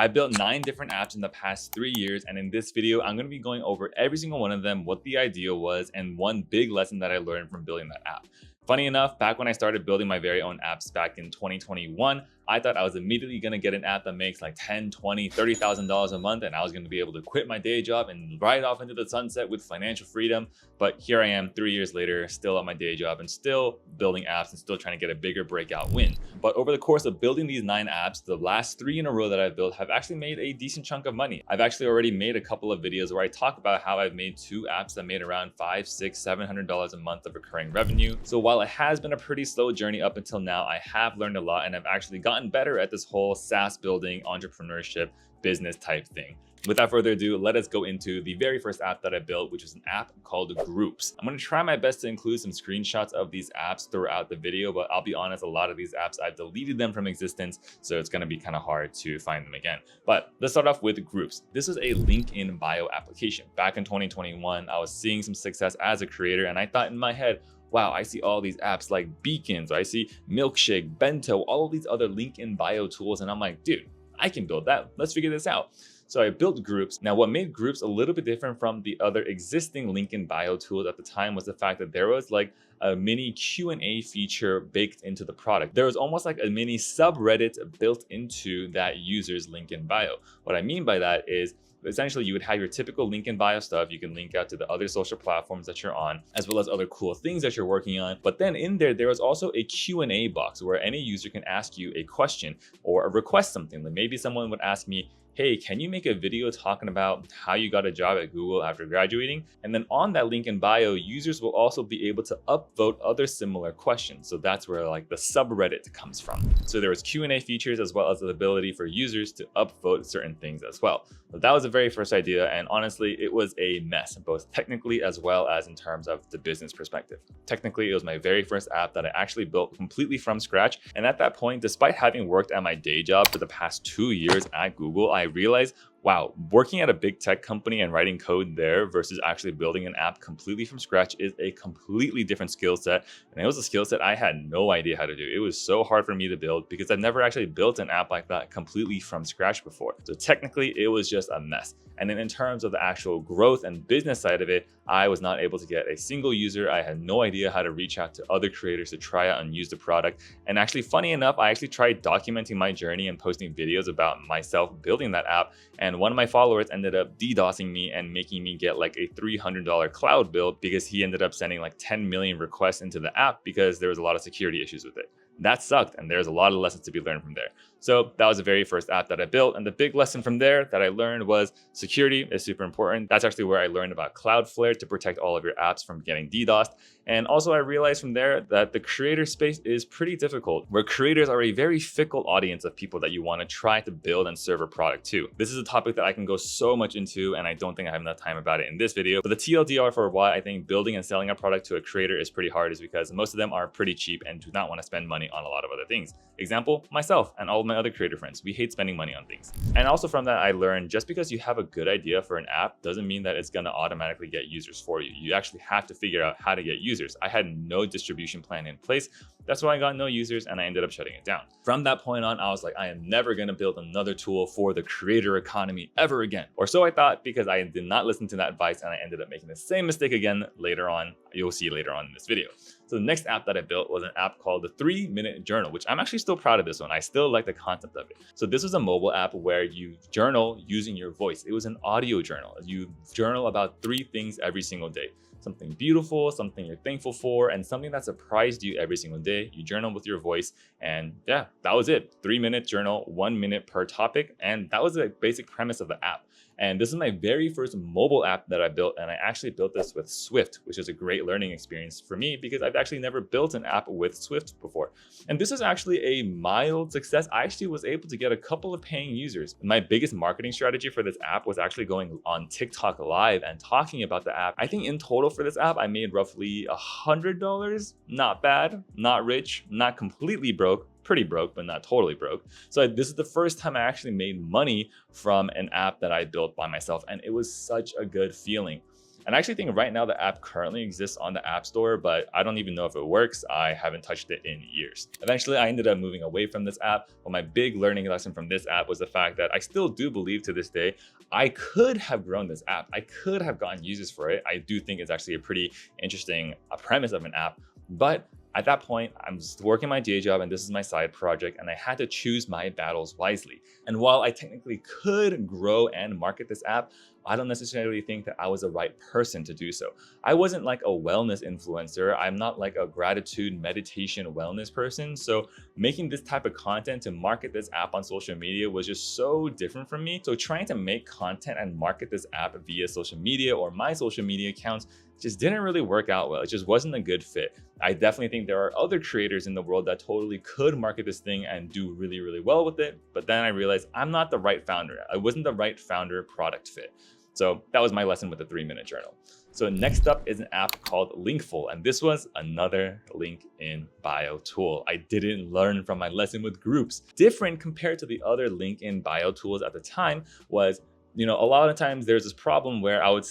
I built 9 different apps in the past 3 years, and in this video, I'm going to be going over every single one of them, what the idea was, and one big lesson that I learned from building that app. Funny enough, back when I started building my very own apps back in 2021, I thought I was immediately going to get an app that makes like $10, $20, $30,000 a month, and I was going to be able to quit my day job and ride off into the sunset with financial freedom. But here I am 3 years later, still at my day job and still building apps and still trying to get a bigger breakout win. But over the course of building these 9 apps, the last 3 in a row that I've built have actually made a decent chunk of money. I've actually already made a couple of videos where I talk about how I've made 2 apps that made around $500, $600, $700 a month of recurring revenue. So while it has been a pretty slow journey up until now, I have learned a lot and I've actually gotten better at this whole SaaS building, entrepreneurship, business type thing. Without further ado, let us go into the very first app that I built, which is an app called Groups. I'm going to try my best to include some screenshots of these apps throughout the video, but I'll be honest, a lot of these apps, I've deleted them from existence, so it's going to be kind of hard to find them again. But let's start off with Groups. This is a link in bio application. Back in 2021, I was seeing some success as a creator, and I thought in my head, wow, I see all these apps like Beacons, I see Milkshake, Bento, all of these other link in bio tools, and I'm like, dude, I can build that. Let's figure this out. So I built Groups. Now, what made Groups a little bit different from the other existing link in bio tools at the time was the fact that there was like a mini Q&A feature baked into the product. There was almost like a mini subreddit built into that user's link in bio. What I mean by that is essentially you would have your typical link in bio stuff. You can link out to the other social platforms that you're on, as well as other cool things that you're working on. But then in there was also a Q&A box where any user can ask you a question or request something. Like maybe someone would ask me, hey, can you make a video talking about how you got a job at Google after graduating? And then on that link in bio, users will also be able to upvote other similar questions. So that's where like the subreddit comes from. So there was Q&A features as well as the ability for users to upvote certain things as well. So that was the very first idea. And honestly, it was a mess, both technically as well as in terms of the business perspective. Technically, it was my very first app that I actually built completely from scratch. And at that point, despite having worked at my day job for the past 2 years at Google, I realized, wow, working at a big tech company and writing code there versus actually building an app completely from scratch is a completely different skill set. And it was a skill set I had no idea how to do. It was so hard for me to build because I've never actually built an app like that completely from scratch before. So technically it was just a mess. And then in terms of the actual growth and business side of it, I was not able to get a single user. I had no idea how to reach out to other creators to try out and use the product. And actually, funny enough, I actually tried documenting my journey and posting videos about myself building that app. And one of my followers ended up DDoSing me and making me get like a $300 cloud bill because he ended up sending like 10 million requests into the app because there was a lot of security issues with it. That sucked, and there's a lot of lessons to be learned from there. So that was the very first app that I built, and the big lesson from there that I learned was security is super important. That's actually where I learned about Cloudflare to protect all of your apps from getting DDoSed. And also I realized from there that the creator space is pretty difficult, where creators are a very fickle audience of people that you want to try to build and serve a product to. This is a topic that I can go so much into, and I don't think I have enough time about it in this video. But the TLDR for why I think building and selling a product to a creator is pretty hard is because most of them are pretty cheap and do not want to spend money on a lot of other things. Example, myself and all of my other creator friends, we hate spending money on things. And also from that, I learned just because you have a good idea for an app doesn't mean that it's going to automatically get users for you. You actually have to figure out how to get users. I had no distribution plan in place. That's why I got no users and I ended up shutting it down. From that point on, I was like, I am never going to build another tool for the creator economy ever again. Or so I thought, because I did not listen to that advice and I ended up making the same mistake again later on. You'll see later on in this video. So the next app that I built was an app called the 3-Minute Journal, which I'm actually still proud of this one. I still like the concept of it. So this was a mobile app where you journal using your voice. It was an audio journal. You journal about 3 things every single day. Something beautiful, something you're thankful for, and something that surprised you every single day. You journal with your voice, and yeah, that was it. 3-minute journal, 1 minute per topic, and that was the basic premise of the app. And this is my very first mobile app that I built, and I actually built this with Swift, which is a great learning experience for me because I've actually never built an app with Swift before. And this is actually a mild success. I actually was able to get a couple of paying users. My biggest marketing strategy for this app was actually going on TikTok Live and talking about the app. I think in total for this app, I made roughly $100. Not bad, not rich, not completely broke. Pretty broke, but not totally broke. So this is the first time I actually made money from an app that I built by myself, and it was such a good feeling. And I actually think right now the app currently exists on the App Store, but I don't even know if it works. I haven't touched it in years. Eventually, I ended up moving away from this app, but my big learning lesson from this app was the fact that I still do believe to this day, I could have grown this app. I could have gotten users for it. I do think it's actually a pretty interesting premise of an app, but at that point, I'm just working my day job and this is my side project, and I had to choose my battles wisely. And while I technically could grow and market this app, I don't necessarily think that I was the right person to do so. I wasn't like a wellness influencer. I'm not like a gratitude, meditation, wellness person. So making this type of content to market this app on social media was just so different from me. So trying to make content and market this app via social media or my social media accounts just didn't really work out well. It just wasn't a good fit. I definitely think there are other creators in the world that totally could market this thing and do really, really well with it. But then I realized I'm not the right founder. I wasn't the right founder product fit. So that was my lesson with the 3-minute journal. So next up is an app called Linkful, and this was another link in bio tool. I didn't learn from my lesson with groups. Different compared to the other link in bio tools at the time was, a lot of times there's this problem where I would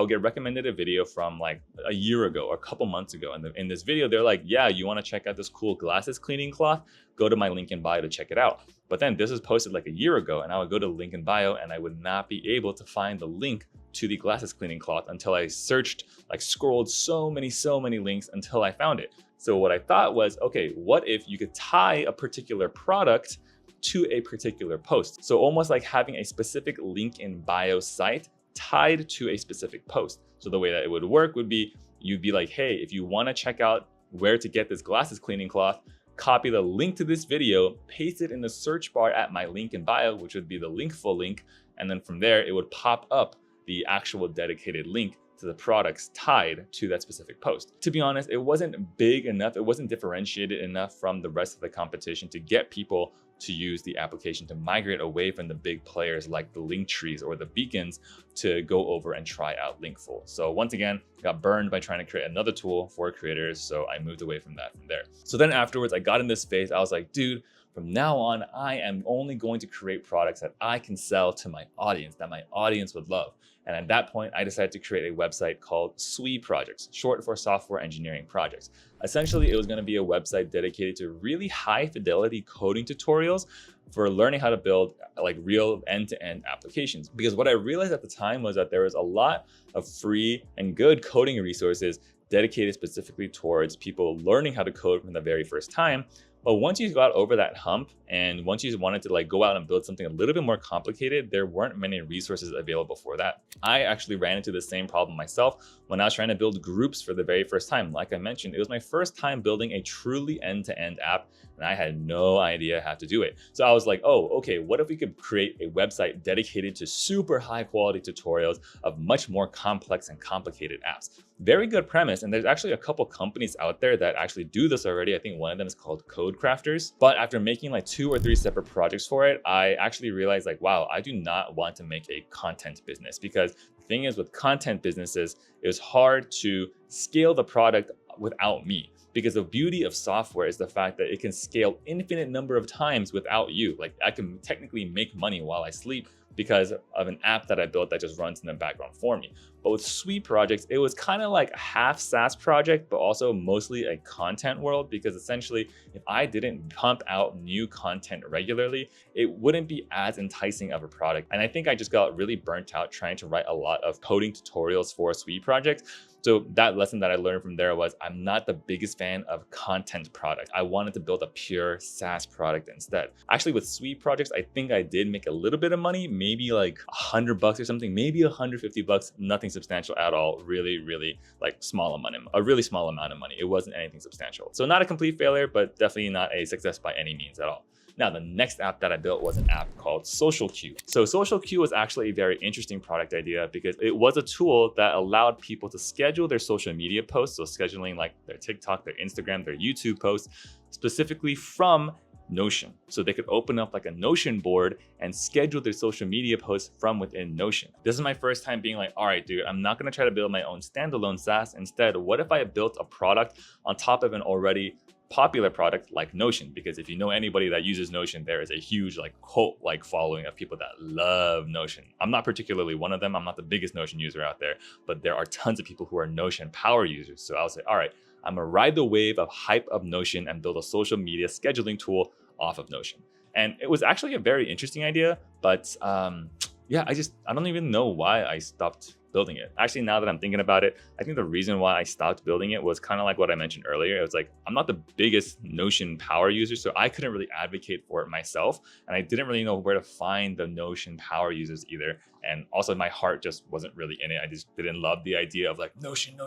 get recommended a video from like a year ago or a couple months ago. And in this video, they're like, yeah, you want to check out this cool glasses cleaning cloth? Go to my link in bio to check it out. But then this was posted like a year ago, and I would go to the link in bio and I would not be able to find the link to the glasses cleaning cloth until I searched, like scrolled so many links until I found it. So what I thought was, okay, what if you could tie a particular product to a particular post? So almost like having a specific link in bio site tied to a specific post. So the way that it would work would be, you'd be like, hey, if you want to check out where to get this glasses cleaning cloth, copy the link to this video, paste it in the search bar at my link in bio, which would be the Linkful link. And then from there, it would pop up the actual dedicated link to the products tied to that specific post. To be honest, it wasn't big enough. It wasn't differentiated enough from the rest of the competition to get people to use the application, to migrate away from the big players like the Linktrees or the Beacons to go over and try out Linkful. So once again, got burned by trying to create another tool for creators. So I moved away from that from there. So then afterwards, I got in this phase. I was like, dude, from now on, I am only going to create products that I can sell to my audience, that my audience would love. And at that point, I decided to create a website called SWE Projects, short for Software Engineering Projects. Essentially, it was going to be a website dedicated to really high fidelity coding tutorials for learning how to build like real end-to-end applications. Because what I realized at the time was that there was a lot of free and good coding resources dedicated specifically towards people learning how to code from the very first time. But once you got over that hump and once you wanted to like go out and build something a little bit more complicated, there weren't many resources available for that. I actually ran into the same problem myself when I was trying to build groups for the very first time. Like I mentioned, it was my first time building a truly end-to-end app, and I had no idea how to do it. So I was like, oh, okay, what if we could create a website dedicated to super high quality tutorials of much more complex and complicated apps? Very good premise. And there's actually a couple companies out there that actually do this already. I think one of them is called Code Crafters. But after making like 2 or 3 separate projects for it, I actually realized like, wow, I do not want to make a content business, because the thing is with content businesses, it's hard to scale the product without me. Because the beauty of software is the fact that it can scale infinite number of times without you. Like I can technically make money while I sleep because of an app that I built that just runs in the background for me. But with SWE Projects, it was kind of like a half SaaS project, but also mostly a content world, because essentially if I didn't pump out new content regularly, it wouldn't be as enticing of a product. And I think I just got really burnt out trying to write a lot of coding tutorials for SWE Projects. So that lesson that I learned from there was I'm not the biggest fan of content product. I wanted to build a pure SaaS product instead. Actually, with SWE Projects, I think I did make a little bit of money, maybe like $100 or something, maybe $150, nothing substantial at all. Really, really like a really small amount of money. It wasn't anything substantial. So not a complete failure, but definitely not a success by any means at all. Now, the next app that I built was an app called Social Queue. So Social Queue was actually a very interesting product idea because it was a tool that allowed people to schedule their social media posts. So scheduling like their TikTok, their Instagram, their YouTube posts, specifically from Notion. So they could open up like a Notion board and schedule their social media posts from within Notion. This is my first time being like, all right, dude, I'm not gonna try to build my own standalone SaaS. Instead, what if I built a product on top of an already popular product like Notion, because if you know anybody that uses Notion, there is a huge like cult like following of people that love Notion. I'm not particularly one of them. I'm not the biggest Notion user out there, but there are tons of people who are Notion power users. So I'll say, all right, I'm gonna ride the wave of hype of Notion and build a social media scheduling tool off of Notion. And it was actually a very interesting idea, but yeah, I don't even know why I stopped building it. Actually, now that I'm thinking about it, I think the reason why I stopped building it was kind of like what I mentioned earlier. It was like, I'm not the biggest Notion power user, so I couldn't really advocate for it myself. And I didn't really know where to find the Notion power users either. And also my heart just wasn't really in it. I just didn't love the idea of like Notion.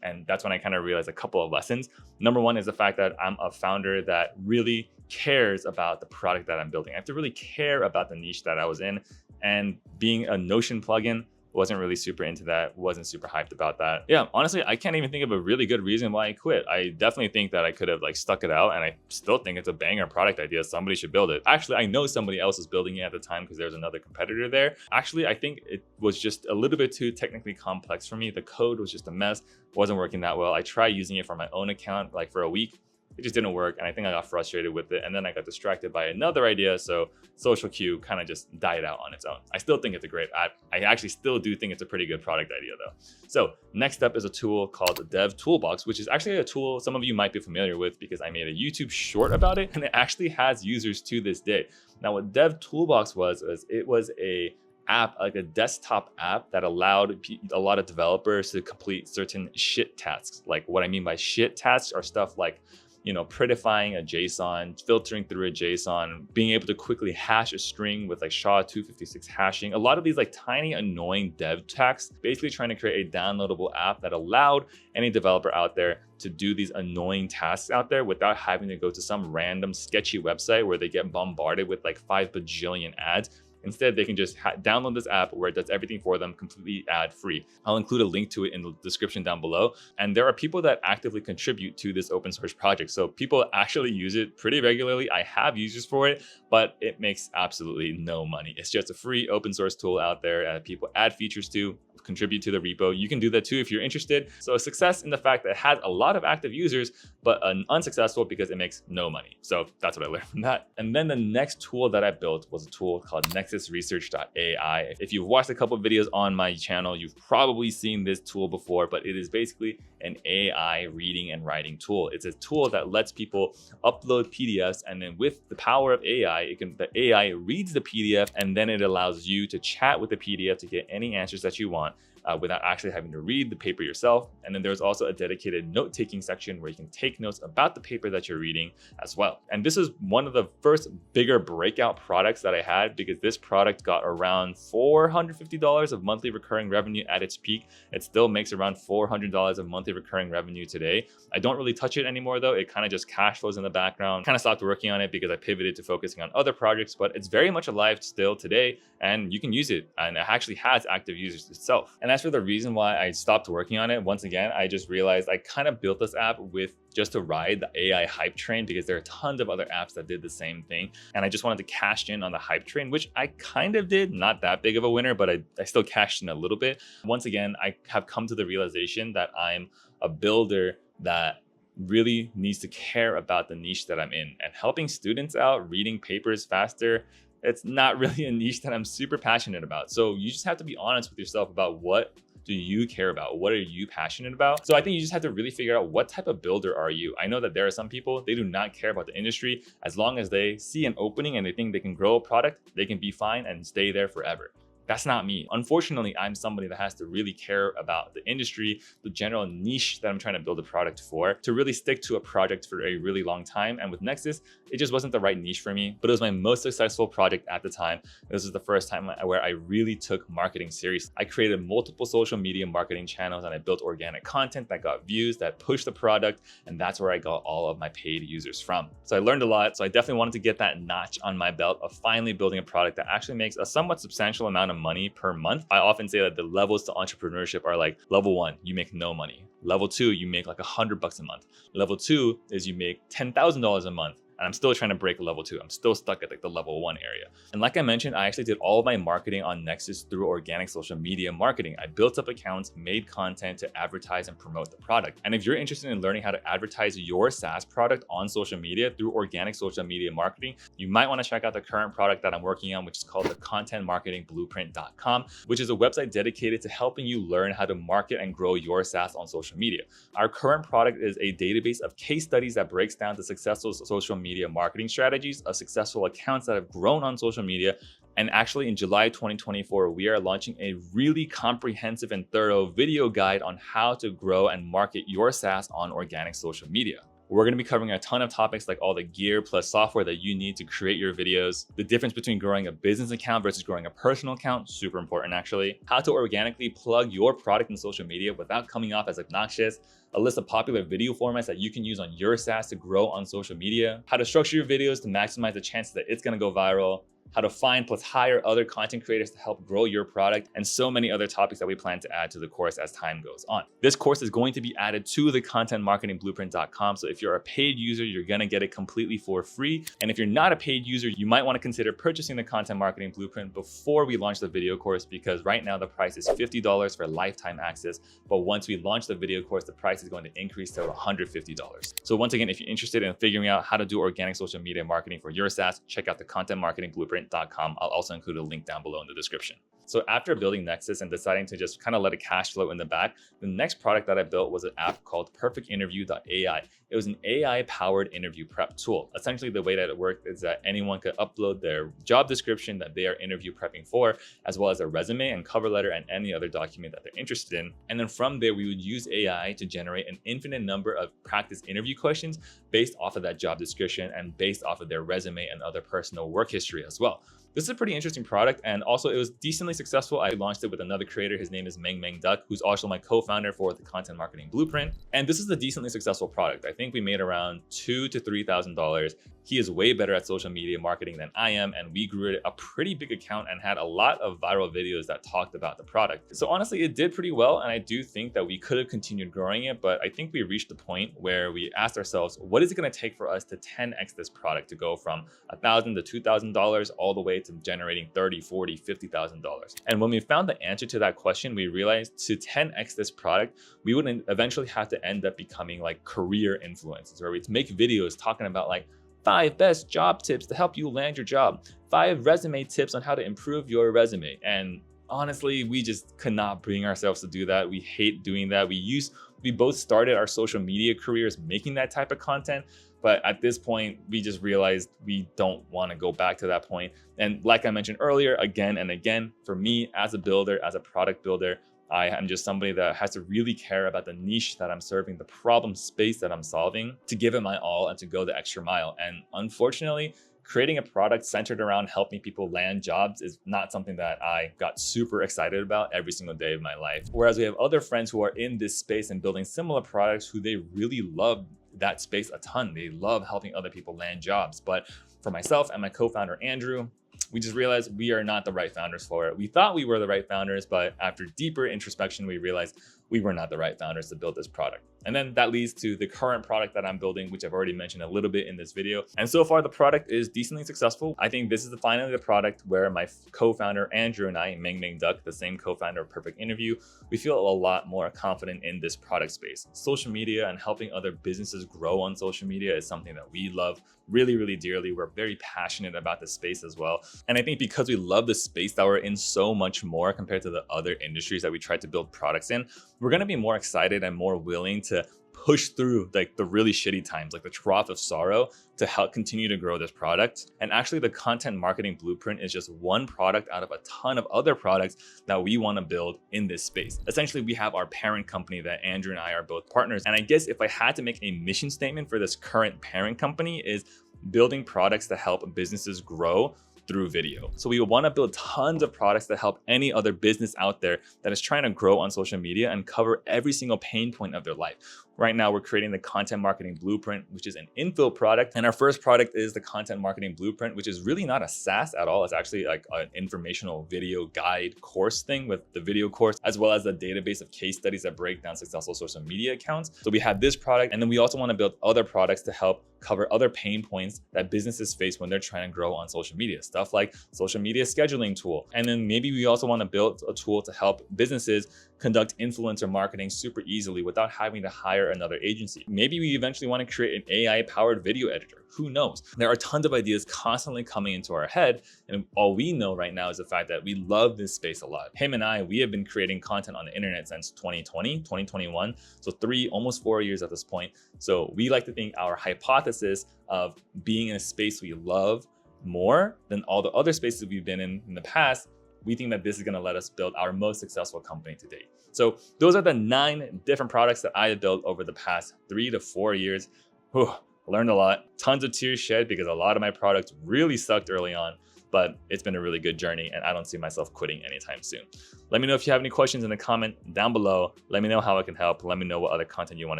And that's when I kind of realized a couple of lessons. Number one is the fact that I'm a founder that really cares about the product that I'm building. I have to really care about the niche that I was in. And being a Notion plugin, wasn't really super into that, wasn't super hyped about that. Yeah, honestly, I can't even think of a really good reason why I quit. I definitely think that I could have like stuck it out, and I still think it's a banger product idea. Somebody should build it. Actually, I know somebody else was building it at the time because there's another competitor there. Actually, I think it was just a little bit too technically complex for me. The code was just a mess, wasn't working that well. I tried using it for my own account like for a week. It just didn't work, and I think I got frustrated with it, and then I got distracted by another idea, so Social Queue kind of just died out on its own. I still think it's a great app. I actually still do think it's a pretty good product idea though. So next up is a tool called the Dev Toolbox, which is actually a tool some of you might be familiar with because I made a YouTube short about it, and it actually has users to this day. Now what Dev Toolbox was it was a app, like a desktop app that allowed a lot of developers to complete certain shit tasks. Like what I mean by shit tasks are stuff like, you know, prettifying a JSON, filtering through a JSON, being able to quickly hash a string with like SHA-256 hashing. A lot of these like tiny annoying dev tasks, basically trying to create a downloadable app that allowed any developer out there to do these annoying tasks out there without having to go to some random sketchy website where they get bombarded with like 5 bajillion ads. Instead, they can just download this app where it does everything for them completely ad-free. I'll include a link to it in the description down below. And there are people that actively contribute to this open source project. So people actually use it pretty regularly. I have users for it, but it makes absolutely no money. It's just a free open source tool out there that people add features to, contribute to the repo. You can do that too if you're interested. So a success in the fact that it has a lot of active users, but an unsuccessful because it makes no money. So that's what I learned from that. And then the next tool that I built was a tool called nexusresearch.ai. If you've watched a couple of videos on my channel, you've probably seen this tool before, but it is basically an AI reading and writing tool. It's a tool that lets people upload PDFs, and then with the power of AI, the AI reads the PDF, and then it allows you to chat with the PDF to get any answers that you want. Without actually having to read the paper yourself. And then there's also a dedicated note-taking section where you can take notes about the paper that you're reading as well. And this is one of the first bigger breakout products that I had, because this product got around $450 of monthly recurring revenue at its peak. It still makes around $400 of monthly recurring revenue today. I don't really touch it anymore though. It kind of just cash flows in the background. Kind of stopped working on it because I pivoted to focusing on other projects, but it's very much alive still today, and you can use it, and it actually has active users itself. And as for the reason why I stopped working on it, once again, I just realized I kind of built this app with just to ride the AI hype train, because there are tons of other apps that did the same thing. And I just wanted to cash in on the hype train, which I kind of did. Not that big of a winner, but I still cashed in a little bit. Once again, I have come to the realization that I'm a builder that really needs to care about the niche that I'm in, and helping students out reading papers faster. It's not really a niche that I'm super passionate about. So you just have to be honest with yourself about what do you care about? What are you passionate about? So I think you just have to really figure out what type of builder are you. I know that there are some people, they do not care about the industry. As long as they see an opening and they think they can grow a product, they can be fine and stay there forever. That's not me. Unfortunately, I'm somebody that has to really care about the industry, the general niche that I'm trying to build a product for, to really stick to a project for a really long time. And with Nexus, it just wasn't the right niche for me, but it was my most successful project at the time. This was the first time where I really took marketing seriously. I created multiple social media marketing channels, and I built organic content that got views, that pushed the product, and that's where I got all of my paid users from. So I learned a lot. So I definitely wanted to get that notch on my belt of finally building a product that actually makes a somewhat substantial amount of money per month. I often say that the levels to entrepreneurship are like, level 1, you make no money. Level 2, you make like $100 a month. Level 2 is you make $10,000 a month. And I'm still trying to break level 2. I'm still stuck at like the level 1 area. And like I mentioned, I actually did all of my marketing on Nexus through organic social media marketing. I built up accounts, made content to advertise and promote the product. And if you're interested in learning how to advertise your SaaS product on social media through organic social media marketing, you might want to check out the current product that I'm working on, which is called the contentmarketingblueprint.com, which is a website dedicated to helping you learn how to market and grow your SaaS on social media. Our current product is a database of case studies that breaks down the successful social media marketing strategies of successful accounts that have grown on social media. And actually in July 2024, we are launching a really comprehensive and thorough video guide on how to grow and market your SaaS on organic social media. We're going to be covering a ton of topics like all the gear plus software that you need to create your videos, the difference between growing a business account versus growing a personal account, super important actually, how to organically plug your product in social media without coming off as obnoxious, a list of popular video formats that you can use on your SaaS to grow on social media, how to structure your videos to maximize the chances that it's going to go viral, how to find plus hire other content creators to help grow your product, and so many other topics that we plan to add to the course as time goes on. This course is going to be added to the contentmarketingblueprint.com. So if you're a paid user, you're going to get it completely for free. And if you're not a paid user, you might want to consider purchasing the Content Marketing Blueprint before we launch the video course, because right now the price is $50 for lifetime access. But once we launch the video course, the price is going to increase to $150. So once again, if you're interested in figuring out how to do organic social media marketing for your SaaS, check out the Content Marketing Blueprint. I'll also include a link down below in the description. So after building Nexus and deciding to just kind of let it cash flow in the back, the next product that I built was an app called perfectinterview.ai. It was an AI-powered interview prep tool. Essentially, the way that it worked is that anyone could upload their job description that they are interview prepping for, as well as a resume and cover letter and any other document that they're interested in. And then from there, we would use AI to generate an infinite number of practice interview questions based off of that job description and based off of their resume and other personal work history as well. This is a pretty interesting product, and also it was decently successful. I launched it with another creator. His name is Meng Duck, who's also my co-founder for the Content Marketing Blueprint. And this is a decently successful product. I think we made around $2,000 to $3,000. He is way better at social media marketing than I am, and we grew a pretty big account and had a lot of viral videos that talked about the product. So honestly, it did pretty well, and I do think that we could have continued growing it, but I think we reached the point where we asked ourselves, what is it going to take for us to 10x this product to go from $1,000 to $2,000 all the way to generating $30,000, $40,000, $50,000? And when we found the answer to that question, we realized to 10x this product, we would eventually have to end up becoming like career influencers, where we'd make videos talking about like 5 best job tips to help you land your job, 5 resume tips on how to improve your resume. And honestly, we just could not bring ourselves to do that. We hate doing that. We both started our social media careers making that type of content, but at this point, we just realized we don't want to go back to that point. And like I mentioned earlier, again and again, for me as a builder, as a product builder, I am just somebody that has to really care about the niche that I'm serving, the problem space that I'm solving, to give it my all and to go the extra mile. And unfortunately, creating a product centered around helping people land jobs is not something that I got super excited about every single day of my life. Whereas we have other friends who are in this space and building similar products who they really love that space a ton. They love helping other people land jobs. But for myself and my co-founder, Andrew, we just realized we are not the right founders for it. We thought we were the right founders, but after deeper introspection, we realized we were not the right founders to build this product. And then that leads to the current product that I'm building, which I've already mentioned a little bit in this video. And so far, the product is decently successful. I think this is finally the product where my co-founder, Andrew, and I, Meng Duck, the same co-founder of Perfect Interview, we feel a lot more confident in this product space. Social media and helping other businesses grow on social media is something that we love really, really dearly. We're very passionate about the space as well. And I think because we love the space that we're in so much more compared to the other industries that we try to build products in, we're going to be more excited and more willing to push through like the really shitty times, like the trough of sorrow, to help continue to grow this product. And actually the Content Marketing Blueprint is just one product out of a ton of other products that we want to build in this space. Essentially, we have our parent company that Andrew and I are both partners. And I guess if I had to make a mission statement for this current parent company, is building products that help businesses grow through video. So we want to build tons of products that help any other business out there that is trying to grow on social media and cover every single pain point of their life. Right now, we're creating the content marketing blueprint, which is an infill product. And our first product is the content marketing blueprint, which is really not a SaaS at all. It's actually like an informational video guide course thing with the video course, as well as the database of case studies that break down successful social media accounts. So we have this product, and then we also want to build other products to help cover other pain points that businesses face when they're trying to grow on social media, stuff like social media scheduling tool. And then maybe we also want to build a tool to help businesses conduct influencer marketing super easily without having to hire another agency. Maybe we eventually want to create an AI-powered video editor. Who knows? There are tons of ideas constantly coming into our head, and all we know right now is the fact that we love this space a lot. Him and I, we have been creating content on the internet since 2020, 2021, so almost 4 years at this point. So we like to think our hypothesis of being in a space we love more than all the other spaces we've been in the past, we think that this is going to let us build our most successful company to date. So those are the 9 different products that I have built over the past 3 to 4 years. Whew, learned a lot, tons of tears shed because a lot of my products really sucked early on, but it's been a really good journey and I don't see myself quitting anytime soon. Let me know if you have any questions in the comment down below. Let me know how I can help. Let me know what other content you want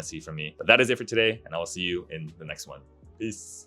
to see from me. But that is it for today, and I will see you in the next one. Peace.